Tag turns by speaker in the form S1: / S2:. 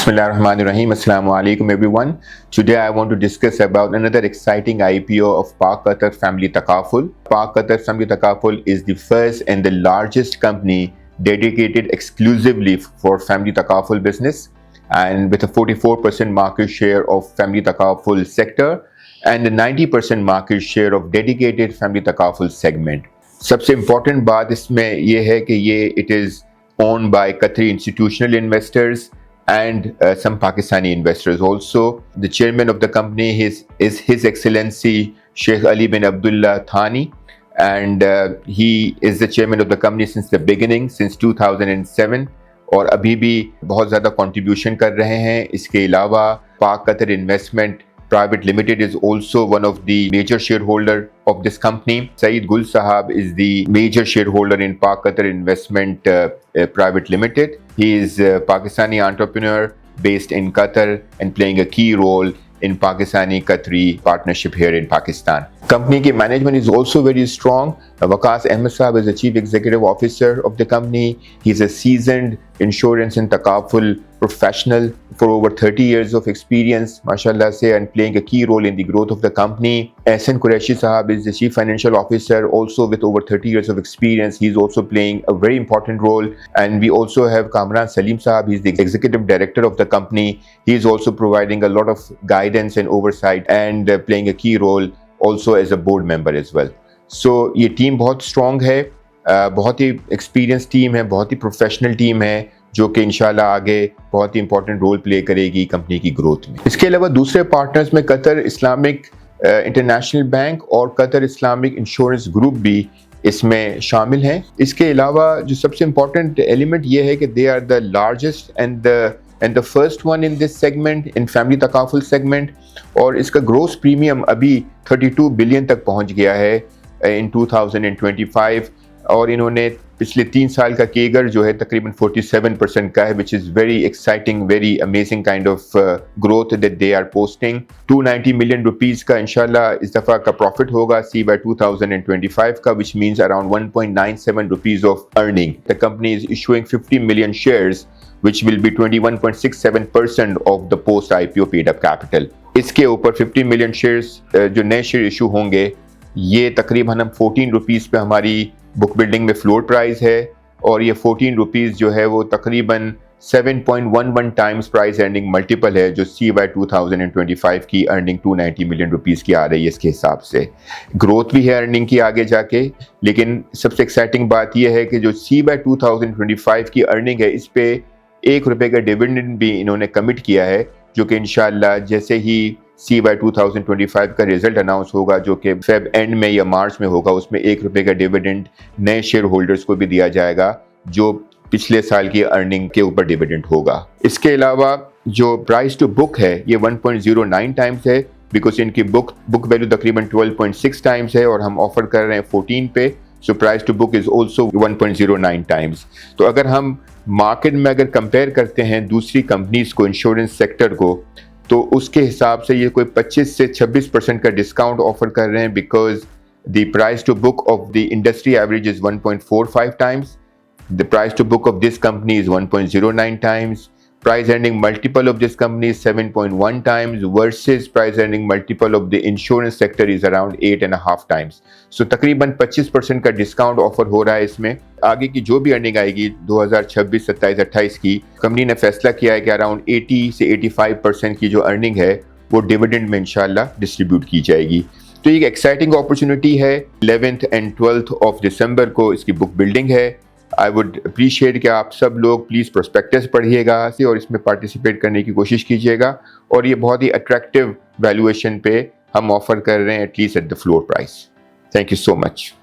S1: Bismillahirrahmanirrahim. Assalamu alaikum everyone. Today I want to discuss about another exciting IPO of Pak Qatar Family Takaful. Pak Qatar Family Takaful is the first and the largest company dedicated exclusively for family takaful business, and with a 44% market share of family takaful sector and a 90% market share of dedicated family takaful segment. सबसे important बात इसमें ये है कि ये it is owned by Qatari institutional investors and some Pakistani investors also. The chairman of the company is His Excellency Sheikh Ali bin Abdullah Thani, and he is the chairman of the company since the beginning, since 2007, और अभी भी बहुत ज़्यादा contribution कर रहे हैं. इसके अलावा Pak Qatar Investment Private Limited is also one of the major shareholder of this company. Saeed Gul Sahab is the major shareholder in Pak Qatar Investment Private Limited. He is a Pakistani entrepreneur based in Qatar and playing a key role in Pakistani-Qatari partnership here in Pakistan. Company ki management is also very strong. Waqas Ahmed Sahab is the Chief Executive Officer of the company. He is a seasoned insurance and takaful professional for over 30 years of experience, mashallah say, and playing a key role in the growth of the company. Ehsan Qureshi Sahab is the Chief Financial Officer, also with over 30 years of experience. He's also playing a very important role. And we also have Kamran Salim Sahab. He's the Executive Director of the company. He's also providing a lot of guidance and oversight and playing a key role also as a board member as well. So ये team बहुत strong है, बहुत ही experienced team है, बहुत ही professional team है, जो कि इंशाल्लाह आगे बहुत ही इंपॉर्टेंट रोल प्ले करेगी कंपनी की ग्रोथ में. इसके अलावा दूसरे पार्टनर्स में कतर इस्लामिक इंटरनेशनल बैंक और कतर इस्लामिक इंश्योरेंस ग्रुप भी इसमें शामिल हैं. इसके अलावा जो सबसे इम्पोर्टेंट एलिमेंट ये है कि they are the largest and the first one in this segment, in family तकाफुल सेगमेंट, और इसका ग्रोस प्रीमियम अभी 32 बिलियन तक पहुंच गया है इन 2025, और इन्होंने पिछले 3 साल का केगर जो है तकरीबन 47% का है, which is very exciting, very amazing kind of growth that they are posting. 290 million rupees का इंशाल्लाह इस दफ़ा का प्रॉफिट होगा CY 2025 का, which means around 1.97 rupees of earning. The company is issuing 50 million shares which will be 21.67% of the post IPO paid up capital. इसके ऊपर 50 million shares जो नए शेयर इशू होंगे, ये तकरीबन हम 14 रुपीज़ पे हमारी बुक बिल्डिंग में फ्लोट प्राइस है, और ये 14 रुपीज़ जो है वो तकरीबन 7.11 टाइम्स प्राइस अर्निंग मल्टीपल है, जो CY 2025 की अर्निंग 290 मिलियन रुपीज़ की आ रही है. इसके हिसाब से ग्रोथ भी है अर्निंग की आगे जाके, लेकिन सबसे एक्साइटिंग बात यह है कि जो CY 2025 की अर्निंग है, इस पे ₹1 का डिविडेंड भी इन्होंने कमिट किया है, जो कि इंशाल्लाह जैसे ही CY 2025 का रिजल्ट अनाउंस होगा, जो कि फेब एंड में या मार्च में होगा, उसमें ₹1 का डिविडेंड नए शेयर होल्डर्स को भी दिया जाएगा, जो पिछले साल की अर्निंग के ऊपर डिविडेंड होगा. इसके अलावा जो प्राइस टू बुक है ये 1.09 टाइम्स है, बिकॉज इनकी बुक वैल्यू तकरीबन 12.6 टाइम्स है और हम ऑफर कर रहे हैं 14 पे. So price to book is also 1.09 times. तो अगर हम मार्केट में अगर कंपेयर करते हैं दूसरी कंपनीज को, इंश्योरेंस सेक्टर को, तो उसके हिसाब से ये कोई 25 से 26% का डिस्काउंट ऑफर कर रहे हैं, because the price to book of the industry average is 1.45 times. The price to book of this company is 1.09 times. Price earning multiple of this company is 7.1 times versus price earning multiple of the insurance sector is around 8.5 times. So तकरीबन 25% का discount offer हो रहा है इसमें. आगे की जो भी अर्निंग आएगी 2026, 27, 28 की, कंपनी ने फैसला किया है कि अराउंड 80 से 85% की जो अर्निंग है वो डिविडेंड में इंशाल्लाह डिस्ट्रीब्यूट की जाएगी. तो एक एक्साइटिंग अपॉर्चुनिटी है. 11th and 12th of December को इसकी बुक बिल्डिंग है. आई वुड अप्रीशिएट कि आप सब लोग प्लीज़ प्रोस्पेक्टस पढ़िएगा और इसमें पार्टिसिपेट करने की कोशिश कीजिएगा, और ये बहुत ही अट्रैक्टिव वैल्यूएशन पे हम ऑफर कर रहे हैं, at least at the floor price. Thank you so much.